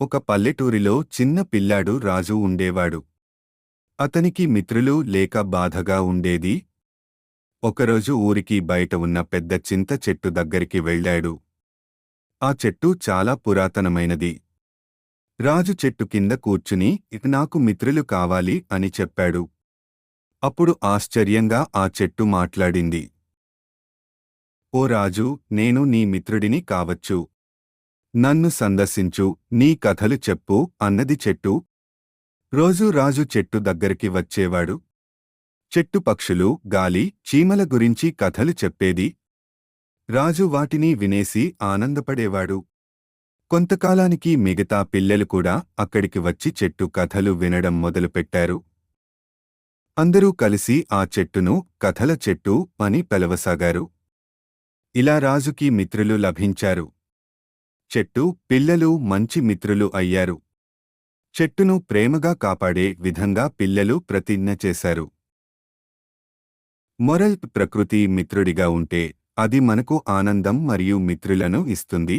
ఒక పల్లెటూరిలో చిన్న పిల్లాడు రాజు ఉండేవాడు. అతనికి మిత్రులు లేక బాధగా ఉండేది. ఒకరోజు ఊరికి బయట ఉన్న పెద్ద చింత చెట్టు దగ్గరికి వెళ్ళాడు. ఆ చెట్టు చాలా పురాతనమైనది. రాజు చెట్టు కింద కూర్చుని నాకు మిత్రులు కావాలి అని చెప్పాడు. అప్పుడు ఆశ్చర్యంగా ఆ చెట్టు మాట్లాడింది. ఓ రాజు, నేను నీ మిత్రుడిని కావచ్చు. నన్ను సందర్శించు, నీ కథలు చెప్పు అన్నది చెట్టు. రోజూ రాజు చెట్టు దగ్గరికి వచ్చేవాడు. చెట్టు పక్షులు, గాలి, చీమల గురించి కథలు చెప్పేది. రాజు వాటిని వినేసి ఆనందపడేవాడు. కొంతకాలానికి మిగతా పిల్లలు కూడా అక్కడికి వచ్చి చెట్టు కథలు వినడం మొదలుపెట్టారు. అందరూ కలిసి ఆ చెట్టును కథల చెట్టు అని పిలవసాగారు. ఇలా రాజుకి మిత్రులు లభించారు. చెట్టు, పిల్లలు మంచి మిత్రులు అయ్యారు. చెట్టును ప్రేమగా కాపాడే విధంగా పిల్లలు ప్రతిజ్ఞ చేశారు. మొరల్: ప్రకృతి మిత్రుడిగా ఉంటే అది మనకు ఆనందం మరియు మిత్రులను ఇస్తుంది.